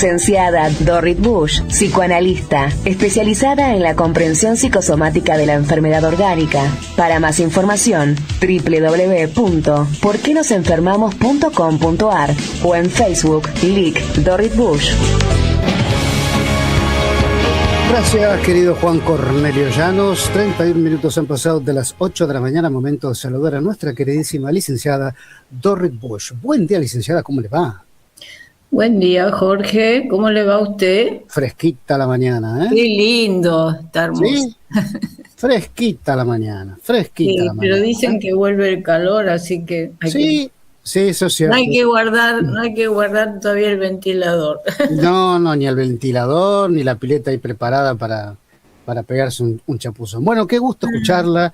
Licenciada Dorrit Bush, psicoanalista, especializada en la comprensión psicosomática de la enfermedad orgánica. Para más información, www.porquenosenfermamos.com.ar o en Facebook, Lic Dorrit Bush. Gracias, querido Juan Cornelio Llanos. 31 minutos han pasado de las 8 de la mañana, momento de saludar a nuestra queridísima licenciada Dorrit Bush. Buen día, licenciada, ¿cómo le va? Buen día, Jorge. ¿Cómo le va a usted? Fresquita la mañana, ¿eh? Qué lindo, está hermoso. ¿Sí? Fresquita la mañana, fresquita Sí, la mañana. pero dicen que vuelve el calor, así que sí, eso es cierto. no hay que guardar todavía el ventilador. No, ni el ventilador, ni la pileta ahí preparada para pegarse un chapuzón. Bueno, qué gusto escucharla,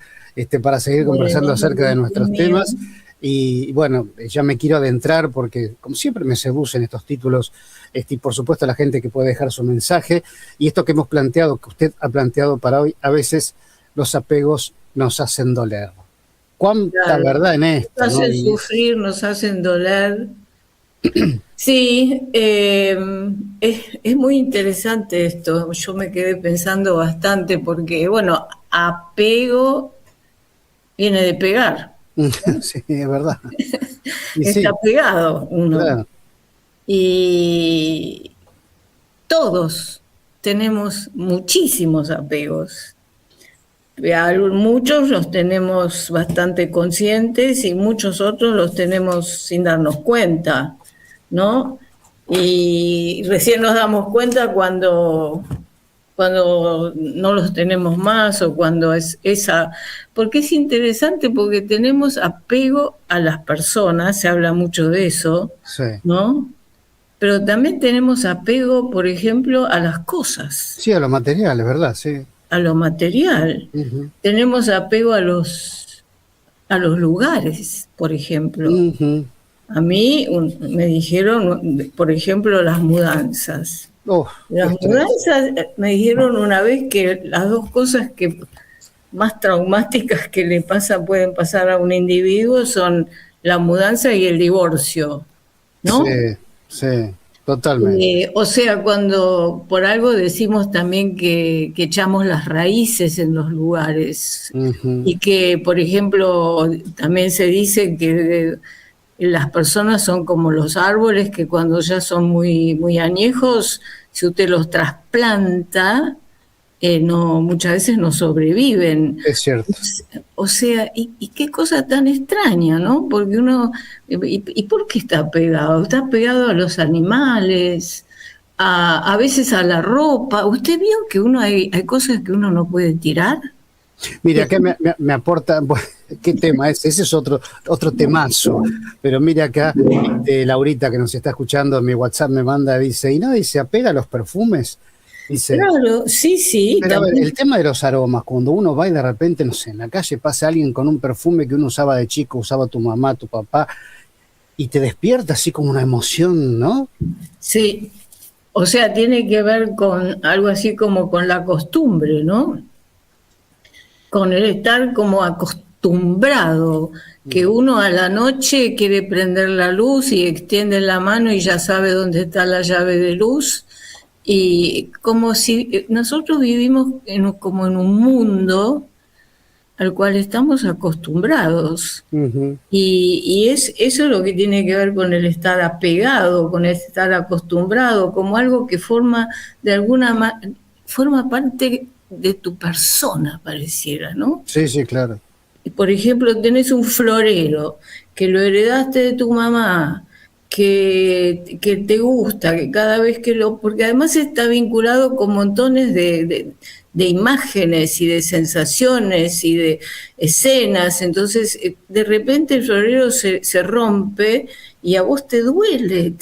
para seguir conversando acerca de nuestros temas. Y bueno, ya me quiero adentrar porque, como siempre, me seducen estos títulos, y por supuesto la gente que puede dejar su mensaje. Y esto que hemos planteado, que usted ha planteado para hoy, a veces los apegos nos hacen doler. ¿Cuánta verdad en esto? Nos hacen sufrir, nos hacen doler. Sí, es muy interesante esto. Yo me quedé pensando bastante porque, bueno, apego viene de pegar. Sí, es verdad. Está pegado uno. Claro. Y todos tenemos muchísimos apegos. Muchos los tenemos bastante conscientes y muchos otros los tenemos sin darnos cuenta, ¿no? Y recién nos damos cuenta cuando no los tenemos más o cuando es esa... Porque es interesante porque tenemos apego a las personas, se habla mucho de eso, sí, ¿no? Pero también tenemos apego, por ejemplo, a las cosas. Sí, a lo material, es verdad, sí. A lo material. Uh-huh. Tenemos apego a los lugares, por ejemplo. Uh-huh. A mí me dijeron, por ejemplo, las mudanzas. Las mudanzas me dijeron una vez que las dos cosas que más traumáticas que pueden pasar a un individuo son la mudanza y el divorcio, ¿no? Sí, totalmente. O sea, cuando por algo decimos también que echamos las raíces en los lugares, uh-huh. Y que, por ejemplo, también se dice que las personas son como los árboles que cuando ya son muy, muy añejos, si usted los trasplanta, muchas veces no sobreviven. Es cierto. O sea, y qué cosa tan extraña, ¿no? Porque uno... ¿Y por qué está pegado? Está pegado a los animales, a veces a la ropa. ¿Usted vio que hay cosas que uno no puede tirar? Mira, acá me aporta, bueno, ¿qué tema es? Ese es otro temazo. Pero mira acá, Laurita que nos está escuchando en mi WhatsApp me manda, dice, ¿y nadie se apega a los perfumes? Dice, claro, sí. Pero a ver, el tema de los aromas, cuando uno va y de repente, no sé, en la calle pasa alguien con un perfume que uno usaba de chico, usaba tu mamá, tu papá, y te despierta así como una emoción, ¿no? Sí, o sea, tiene que ver con algo así como con la costumbre, ¿no? Con el estar como acostumbrado, que uno a la noche quiere prender la luz y extiende la mano y ya sabe dónde está la llave de luz. Y como si nosotros vivimos como en un mundo al cual estamos acostumbrados. Uh-huh. Y eso es lo que tiene que ver con el estar apegado, con el estar acostumbrado, como algo que forma parte de tu persona, pareciera, ¿no? Sí, claro. Por ejemplo, tenés un florero que lo heredaste de tu mamá, que te gusta, que cada vez que porque además está vinculado con montones de imágenes y de sensaciones y de escenas, entonces de repente el florero se rompe y a vos te duele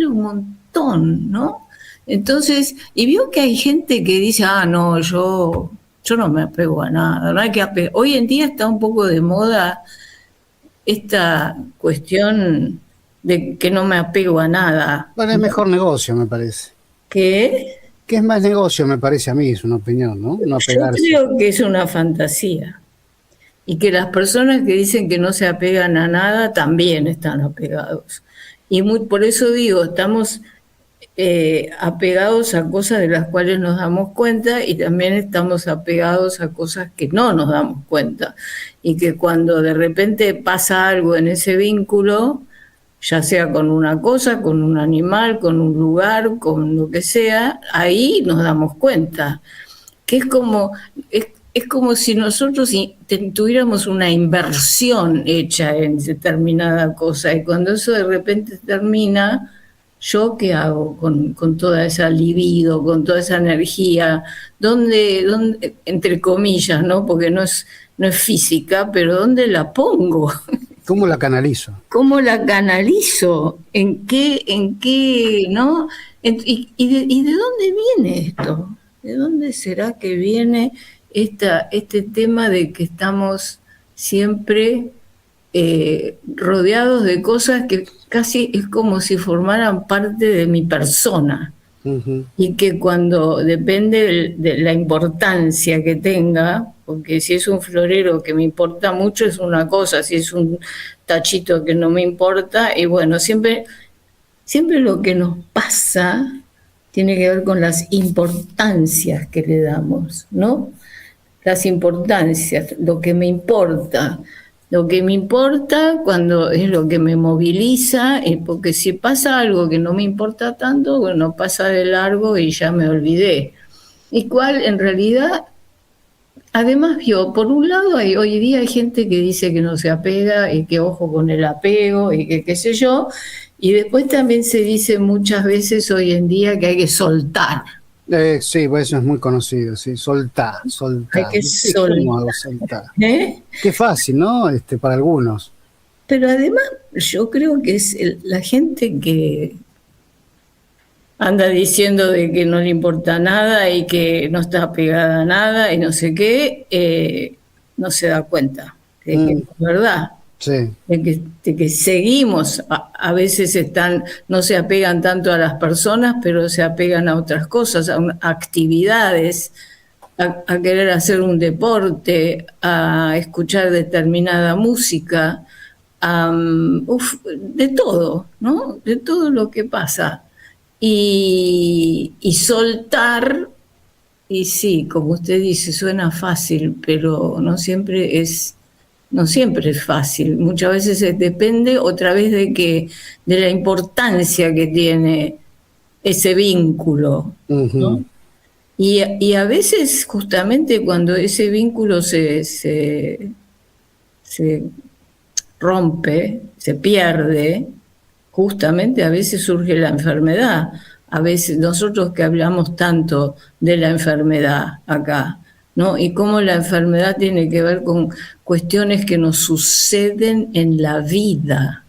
un montón, ¿no? Entonces, y veo que hay gente que dice, no, yo no me apego a nada, no hay que apegar. Hoy en día está un poco de moda esta cuestión de que no me apego a nada. Bueno, es mejor negocio, me parece. ¿Qué? Que es más negocio, me parece a mí, es una opinión, ¿no? No apegarse. Yo creo que es una fantasía. Y que las personas que dicen que no se apegan a nada también están apegados. Y por eso digo, estamos apegados a cosas de las cuales nos damos cuenta y también estamos apegados a cosas que no nos damos cuenta. Y que cuando de repente pasa algo en ese vínculo, ya sea con una cosa, con un animal, con un lugar, con lo que sea, ahí nos damos cuenta. Que es como si nosotros tuviéramos una inversión hecha en determinada cosa y cuando eso de repente termina, ¿yo qué hago con toda esa libido, con toda esa energía? ¿Dónde, entre comillas, ¿no? Porque no es física, pero ¿dónde la pongo? ¿Cómo la canalizo? ¿Cómo la canalizo? ¿En qué, no? ¿Y de dónde viene esto? ¿De dónde será que viene este tema de que estamos siempre rodeados de cosas que casi es como si formaran parte de mi persona? Uh-huh. Y que cuando depende de la importancia que tenga, porque si es un florero que me importa mucho es una cosa, si es un tachito que no me importa, y bueno, siempre lo que nos pasa tiene que ver con las importancias que le damos, ¿no? Las importancias, lo que me importa. Lo que me importa cuando es lo que me moviliza, porque si pasa algo que no me importa tanto, bueno, pasa de largo y ya me olvidé. Y cuál en realidad, además yo, por un lado hoy día hay gente que dice que no se apega y que ojo con el apego y que qué sé yo, y después también se dice muchas veces hoy en día que hay que soltar. Sí, pues eso es muy conocido, sí, soltar. Hay que soltar. Qué fácil, ¿no? Para algunos. Pero además yo creo que es la gente que anda diciendo de que no le importa nada y que no está apegada a nada y no sé qué, no se da cuenta de que es verdad. Sí. De que seguimos, a veces no se apegan tanto a las personas, pero se apegan a otras cosas, a actividades, a querer hacer un deporte, a escuchar determinada música, de todo, ¿no? De todo lo que pasa. Y soltar, y sí, como usted dice, suena fácil, pero no siempre es fácil. Muchas veces depende otra vez de la importancia que tiene ese vínculo, ¿no? Y a veces justamente cuando ese vínculo se rompe, se pierde, justamente a veces surge la enfermedad. A veces nosotros que hablamos tanto de la enfermedad acá, ¿no? Y cómo la enfermedad tiene que ver con cuestiones que nos suceden en la vida,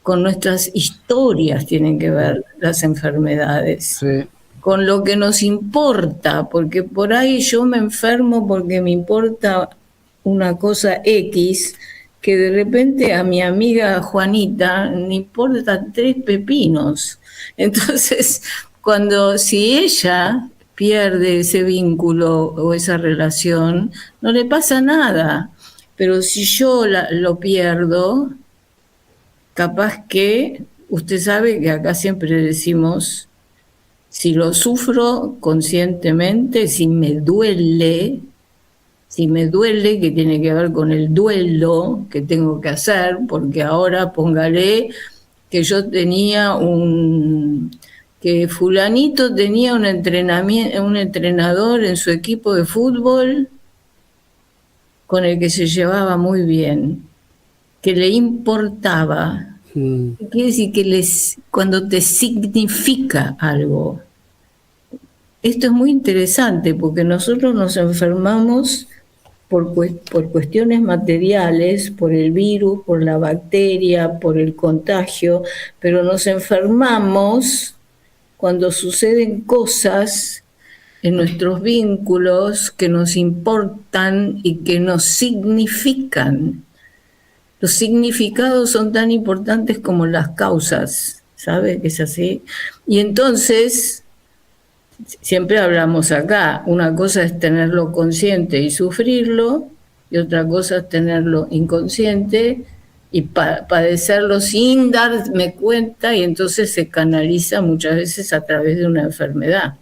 con nuestras historias tienen que ver las enfermedades, sí. Con lo que nos importa, porque por ahí yo me enfermo porque me importa una cosa X, que de repente a mi amiga Juanita le importa 3 pepinos. Entonces, si ella pierde ese vínculo o esa relación, no le pasa nada. Pero si yo lo pierdo, capaz que, usted sabe que acá siempre decimos, si lo sufro conscientemente, si me duele, que tiene que ver con el duelo que tengo que hacer, porque ahora póngale que yo tenía que fulanito tenía un entrenador en su equipo de fútbol con el que se llevaba muy bien, que le importaba. Quiere decir que cuando te significa algo. Esto es muy interesante porque nosotros nos enfermamos por cuestiones materiales, por el virus, por la bacteria, por el contagio, pero nos enfermamos cuando suceden cosas en nuestros vínculos que nos importan y que nos significan. Los significados son tan importantes como las causas, ¿sabe? Es así. Y entonces, siempre hablamos acá, una cosa es tenerlo consciente y sufrirlo, y otra cosa es tenerlo inconsciente y padecerlo sin darme cuenta, y entonces se canaliza muchas veces a través de una enfermedad.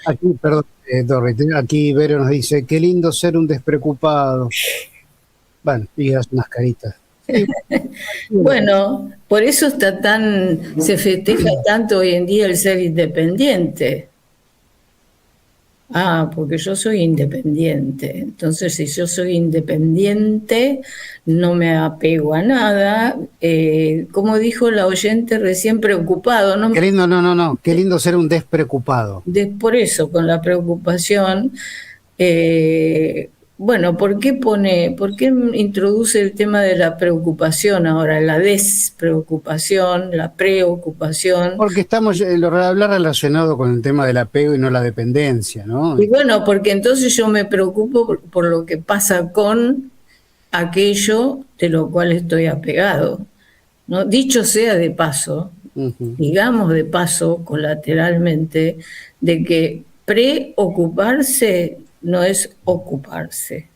Aquí, perdón, Dorothy, aquí Vero nos dice, qué lindo ser un despreocupado. Bueno, y das unas caritas. Sí. Bueno, por eso se festeja tanto hoy en día el ser independiente. Porque yo soy independiente. Entonces, si yo soy independiente, no me apego a nada. Como dijo la oyente recién, preocupado. Qué lindo, no. Qué lindo ser un despreocupado. Por eso, con la preocupación, bueno, ¿por qué introduce el tema de la preocupación ahora, la despreocupación, la preocupación? Porque estamos hablar relacionado con el tema del apego y no la dependencia, ¿no? Y bueno, porque entonces yo me preocupo por lo que pasa con aquello de lo cual estoy apegado, ¿no? Dicho sea de paso, digamos de paso, colateralmente, de que preocuparse no es ocuparse,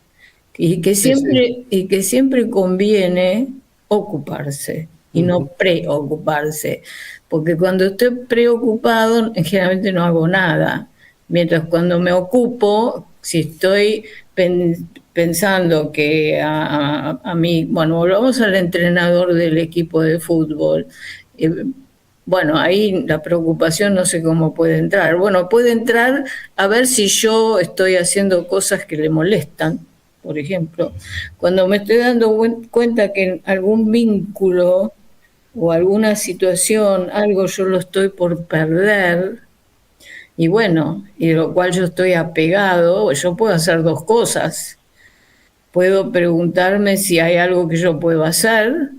y que siempre conviene ocuparse y no preocuparse, porque cuando estoy preocupado generalmente no hago nada, mientras cuando me ocupo, si estoy pensando que a mí, bueno, volvamos al entrenador del equipo de fútbol, bueno, ahí la preocupación no sé cómo puede entrar. Bueno, puede entrar a ver si yo estoy haciendo cosas que le molestan, por ejemplo. Cuando me estoy dando cuenta que en algún vínculo o alguna situación, algo yo lo estoy por perder, y bueno, y de lo cual yo estoy apegado, yo puedo hacer dos cosas. Puedo preguntarme si hay algo que yo puedo hacer.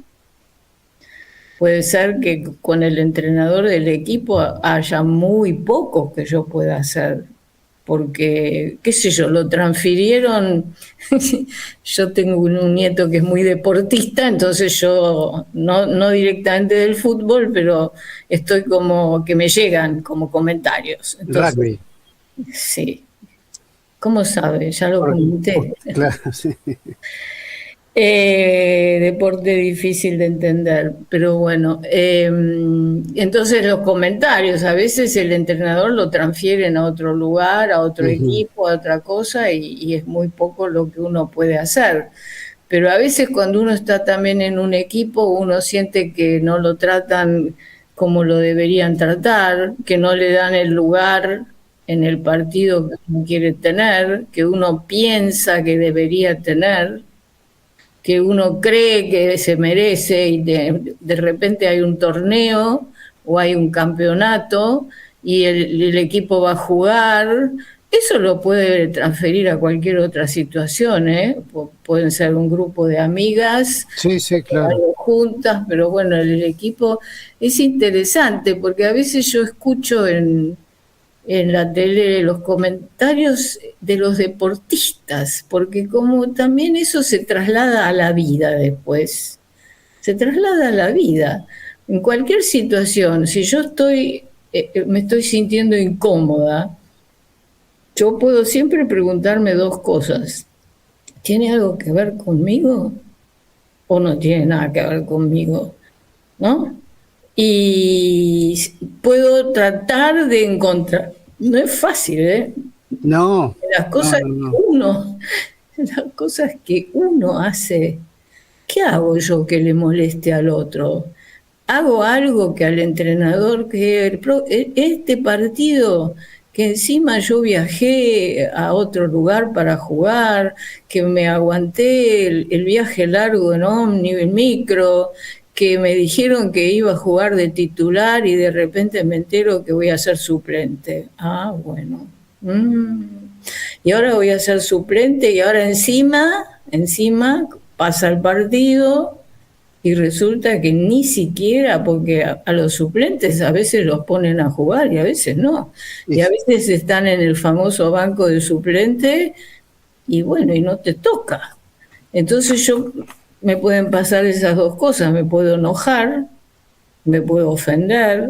Puede ser que con el entrenador del equipo haya muy poco que yo pueda hacer, porque, qué sé yo, lo transfirieron. Yo tengo un nieto que es muy deportista, entonces yo, no directamente del fútbol, pero estoy como que me llegan como comentarios. Entonces, rugby. Sí. ¿Cómo sabe? Ya lo comenté. Claro, sí. Deporte difícil de entender, pero bueno, entonces los comentarios, a veces el entrenador lo transfieren a otro lugar, a otro equipo, a otra cosa, y es muy poco lo que uno puede hacer. Pero a veces cuando uno está también en un equipo, uno siente que no lo tratan como lo deberían tratar, que no le dan el lugar en el partido que uno quiere tener, que uno piensa que debería tener, que uno cree que se merece, y de repente hay un torneo o hay un campeonato y el equipo va a jugar. Eso lo puede transferir a cualquier otra situación, ¿eh? Pueden ser un grupo de amigas, sí, claro, juntas, pero bueno, el equipo es interesante porque a veces yo escucho en la tele los comentarios de los deportistas, porque como también eso se traslada a la vida después, se traslada a la vida. En cualquier situación, si yo me estoy sintiendo incómoda, yo puedo siempre preguntarme dos cosas. ¿Tiene algo que ver conmigo o no tiene nada que ver conmigo? ¿No? Y puedo tratar de encontrar. No es fácil, ¿eh? No. Las cosas que uno hace. ¿Qué hago yo que le moleste al otro? Hago algo que al entrenador, que este partido, que encima yo viajé a otro lugar para jugar, que me aguanté el viaje largo en ómnibus, en micro, que me dijeron que iba a jugar de titular y de repente me entero que voy a ser suplente. Bueno. Y ahora voy a ser suplente y ahora encima pasa el partido y resulta que ni siquiera, porque a los suplentes a veces los ponen a jugar y a veces no. Y a veces están en el famoso banco de suplente y bueno, y no te toca. Entonces me pueden pasar esas dos cosas, me puedo enojar, me puedo ofender,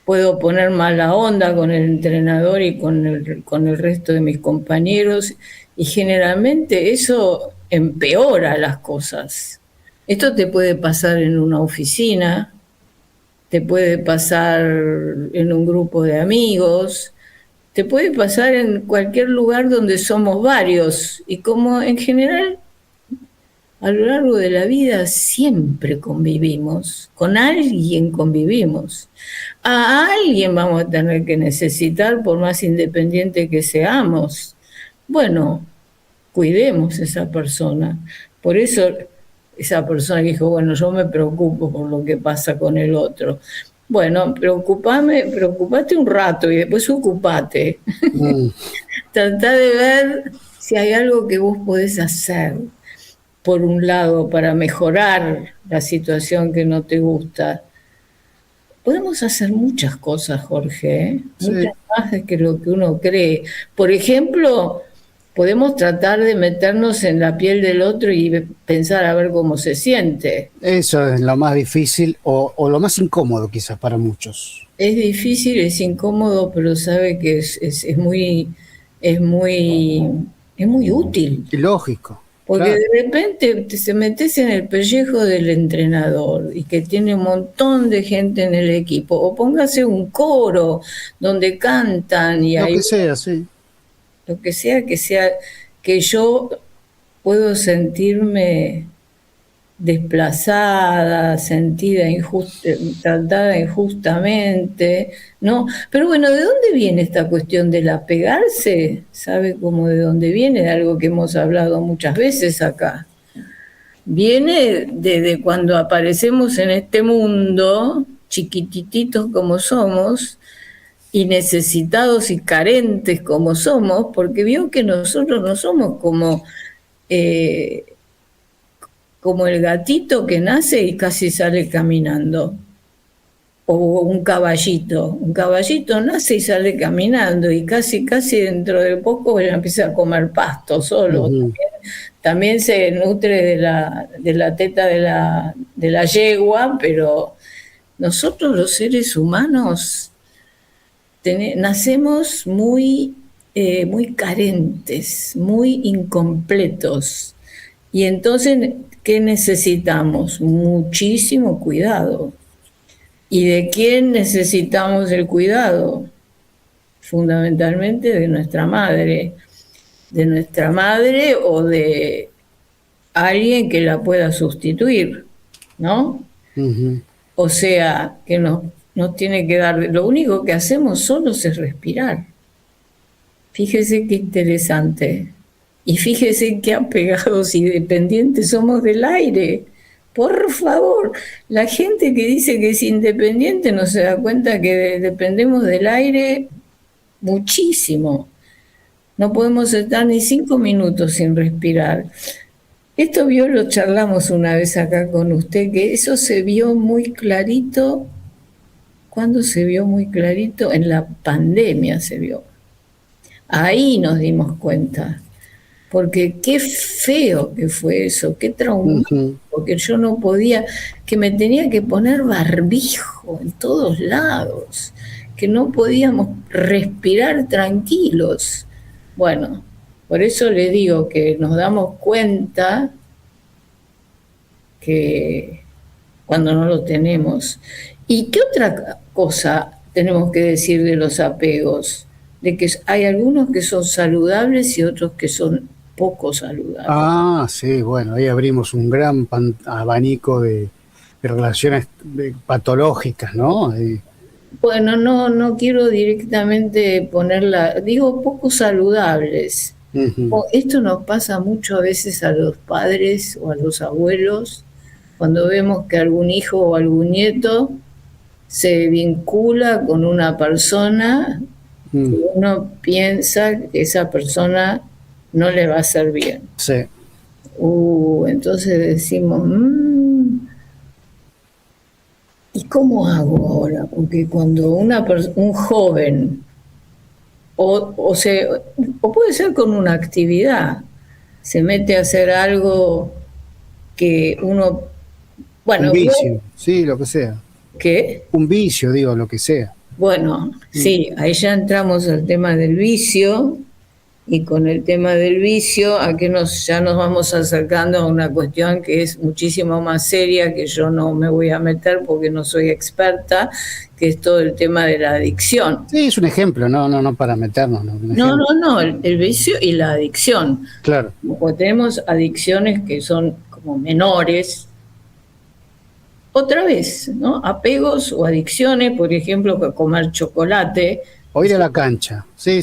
puedo poner mala onda con el entrenador y con el resto de mis compañeros, y generalmente eso empeora las cosas. Esto te puede pasar en una oficina, te puede pasar en un grupo de amigos, te puede pasar en cualquier lugar donde somos varios. Y como en general a lo largo de la vida siempre convivimos, con alguien convivimos. A alguien vamos a tener que necesitar por más independiente que seamos. Bueno, cuidemos a esa persona. Por eso esa persona dijo, bueno, yo me preocupo por lo que pasa con el otro. Bueno, preocupate un rato y después ocupate. Tratá de ver si hay algo que vos podés hacer, por un lado, para mejorar la situación que no te gusta. Podemos hacer muchas cosas, Jorge, ¿eh? Sí. Muchas más de que lo que uno cree. Por ejemplo, podemos tratar de meternos en la piel del otro y pensar a ver cómo se siente. Eso es lo más difícil o lo más incómodo quizás para muchos. Es difícil, es incómodo, pero sabe que es muy útil. Y lógico. Porque Claro. de repente te metes en el pellejo del entrenador y que tiene un montón de gente en el equipo, o póngase un coro donde cantan y Lo hay que sea, sí. lo que sea, que yo puedo sentirme desplazada, tratada injustamente, ¿no? Pero bueno, ¿de dónde viene esta cuestión del apegarse? ¿Sabe cómo de dónde viene? De algo que hemos hablado muchas veces acá. Viene desde cuando aparecemos en este mundo, chiquititos como somos, y necesitados y carentes como somos, porque vio que nosotros no somos como el gatito que nace y casi sale caminando, o un caballito nace y sale caminando y casi dentro de poco ya empieza a comer pasto solo. Ujú. También se nutre de la teta de la yegua, pero nosotros los seres humanos nacemos muy carentes, muy incompletos. Y entonces, ¿qué necesitamos? Muchísimo cuidado. ¿Y de quién necesitamos el cuidado? Fundamentalmente de nuestra madre o de alguien que la pueda sustituir, ¿no? Ujú. O sea, que nos tiene que dar, lo único que hacemos solos es respirar. Fíjese qué interesante. Y fíjese qué apegados y dependientes somos del aire. Por favor, la gente que dice que es independiente no se da cuenta que dependemos del aire muchísimo. No podemos estar ni 5 minutos sin respirar. Esto lo charlamos una vez acá con usted, que eso se vio muy clarito. ¿Cuándo se vio muy clarito? En la pandemia se vio. Ahí nos dimos cuenta. Porque qué feo que fue eso, qué traumático, que yo no podía, que me tenía que poner barbijo en todos lados, que no podíamos respirar tranquilos. Bueno, por eso le digo que nos damos cuenta que cuando no lo tenemos. ¿Y qué otra cosa tenemos que decir de los apegos? De que hay algunos que son saludables y otros que son poco saludables. Ah, sí, bueno, ahí abrimos un gran abanico de relaciones patológicas, ¿no? Bueno, no quiero directamente ponerla, digo poco saludables. Uh-huh. Esto nos pasa mucho a veces a los padres o a los abuelos, cuando vemos que algún hijo o algún nieto se vincula con una persona que uno piensa que esa persona no le va a hacer bien. Sí. Entonces decimos, ¿y cómo hago ahora? Porque cuando un joven, o puede ser con una actividad, se mete a hacer algo que uno... Bueno, un vicio, sí, lo que sea. ¿Qué? Un vicio, digo, lo que sea. Bueno, sí, ahí ya entramos al tema del vicio, y con el tema del vicio, a que ya nos vamos acercando a una cuestión que es muchísimo más seria, que yo no me voy a meter porque no soy experta, que es todo el tema de la adicción. Sí, es un ejemplo, no para meternos. No, el vicio y la adicción. Claro. Porque tenemos adicciones que son como menores. Otra vez, ¿no? Apegos o adicciones, por ejemplo, comer chocolate. O ir a la cancha, sí.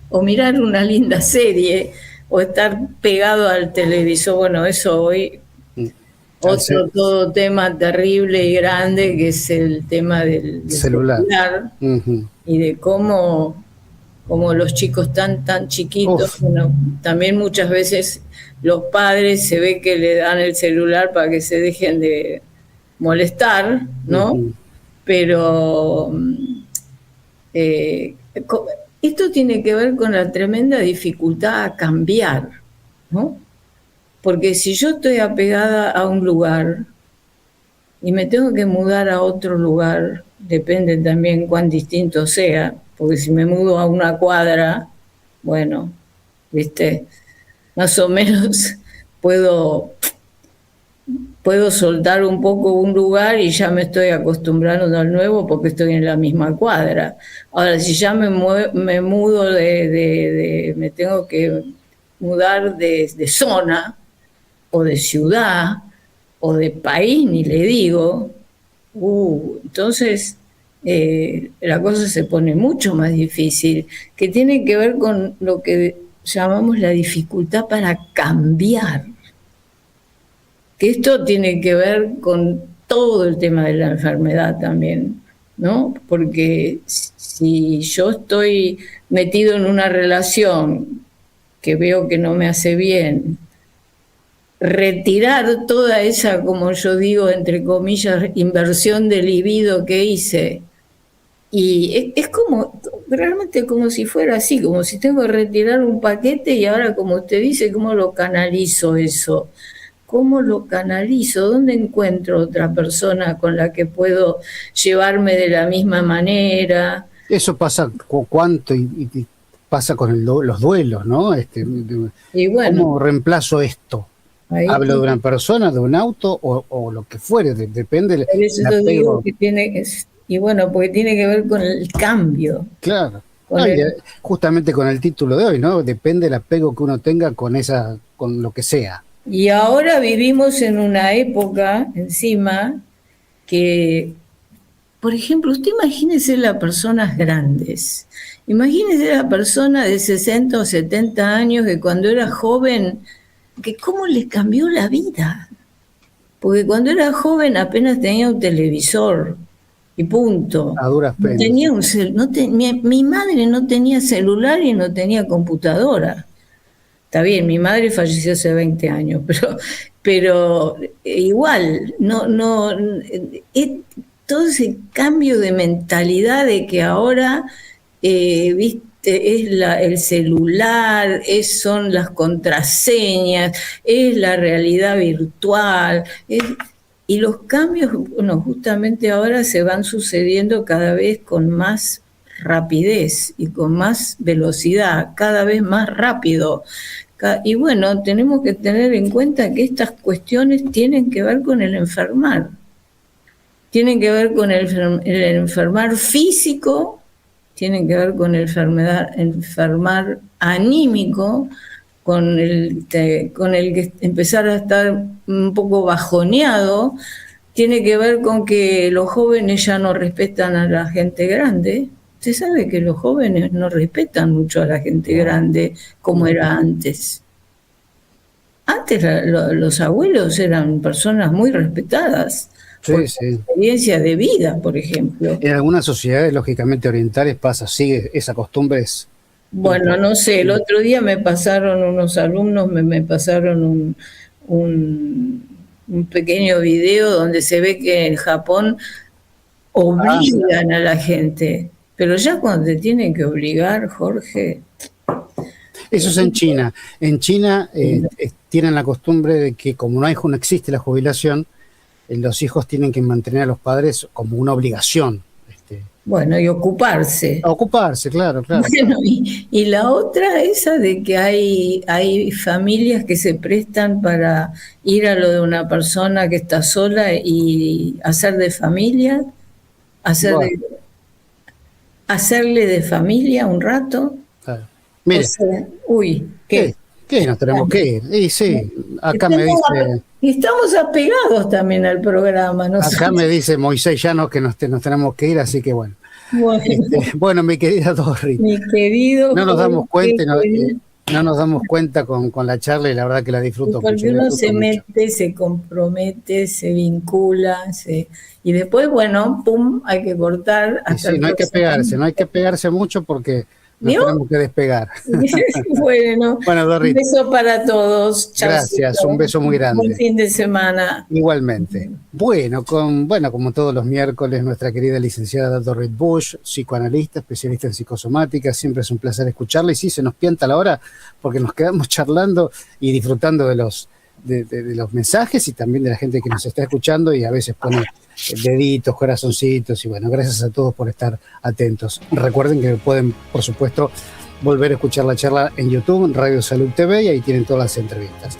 O mirar una linda serie, o estar pegado al televisor. Bueno, eso hoy, todo tema terrible y grande, que es el tema del celular. Uh-huh. Y de cómo los chicos tan chiquitos, bueno, también muchas veces los padres se ve que le dan el celular para que se dejen de molestar, ¿no? Uh-huh. Pero esto tiene que ver con la tremenda dificultad a cambiar, ¿no? Porque si yo estoy apegada a un lugar y me tengo que mudar a otro lugar, depende también cuán distinto sea, porque si me mudo a una cuadra, bueno, ¿viste? Más o menos puedo soltar un poco un lugar y ya me estoy acostumbrando al nuevo porque estoy en la misma cuadra. Ahora, si ya me mudo me tengo que mudar de zona o de ciudad o de país, ni le digo, entonces la cosa se pone mucho más difícil, que tiene que ver con lo que llamamos la dificultad para cambiar. Que esto tiene que ver con todo el tema de la enfermedad también, ¿no? Porque si yo estoy metido en una relación que veo que no me hace bien, retirar toda esa, como yo digo, entre comillas, inversión de libido que hice, y es como, realmente como si fuera así, como si tengo que retirar un paquete y ahora, como usted dice, ¿cómo lo canalizo eso? ¿Cómo lo canalizo? ¿Dónde encuentro otra persona con la que puedo llevarme de la misma manera? Eso pasa cuánto y pasa con los duelos, ¿no? Y bueno, ¿cómo reemplazo esto? ¿Hablo de una persona, de un auto o lo que fuere? Depende del apego. Digo que porque tiene que ver con el cambio. Claro. Justamente con el título de hoy, ¿no? Depende del apego que uno tenga con lo que sea. Y ahora vivimos en una época encima que, por ejemplo, usted imagínese las personas grandes, imagínese la persona de 60 o 70 años que cuando era joven, que cómo le cambió la vida. Porque cuando era joven apenas tenía un televisor y punto. A duras penas. Mi madre no tenía celular y no tenía computadora. Está bien, mi madre falleció hace 20 años, pero igual, todo ese cambio de mentalidad de que ahora, viste, es el celular, son las contraseñas, es la realidad virtual, y los cambios, bueno, justamente ahora se van sucediendo cada vez con más rapidez y con más velocidad, cada vez más rápido. Y bueno, tenemos que tener en cuenta que estas cuestiones tienen que ver con el enfermar. Tienen que ver con el enfermar físico, tienen que ver con el enfermar anímico, con el que empezar a estar un poco bajoneado. Tiene que ver con que los jóvenes ya no respetan a la gente grande. Usted sabe que los jóvenes no respetan mucho a la gente grande como era antes. Antes los abuelos eran personas muy respetadas. Sí, por sí. Experiencia de vida, por ejemplo. En algunas sociedades, lógicamente orientales, sigue esa costumbre. Bueno, no sé, el otro día me pasaron unos alumnos, me pasaron un pequeño video donde se ve que en Japón obligan a la gente. Pero ya cuando te tienen que obligar, Jorge... Eso es en China. En China tienen la costumbre de que como no existe la jubilación, los hijos tienen que mantener a los padres como una obligación. Bueno, y ocuparse. A ocuparse, claro, claro. Bueno, y la otra, esa de que hay familias que se prestan para ir a lo de una persona que está sola y hacer de familia, hacer Bueno, hacerle de familia un rato. claro. O Mire, sea, uy, ¿qué? ¿qué? ¿Qué nos tenemos que ir? Y sí, acá me Estamos, dice, estamos apegados también al programa, ¿no? acá me dice Moisés Llanos que nos tenemos que ir, así que bueno. Bueno, Bueno, mi querida Dorri, mi querido no nos damos cuenta, Jorge, no nos damos cuenta con la charla y la verdad que la disfruto mucho. porque La uno disfruto se mucho. mete, se compromete, se vincula, y después, bueno, pum, hay que cortar Y hasta sí, el no hay que próximo pegarse, año. no hay que pegarse mucho porque nos ¿Vio? tenemos que despegar. Bueno, Bueno, un Dorri, beso para todos. gracias, un Chaucito. beso muy Buen grande. fin de semana. Igualmente. Bueno, como todos los miércoles, nuestra querida licenciada Dorrit Bush, psicoanalista, especialista en psicosomática, siempre es un placer escucharla y sí, se nos pianta la hora porque nos quedamos charlando y disfrutando de los mensajes y también de la gente que nos está escuchando y a veces pone deditos, corazoncitos y bueno, gracias a todos por estar atentos. Recuerden que pueden, por supuesto, volver a escuchar la charla en YouTube, en Radio Salud TV y ahí tienen todas las entrevistas.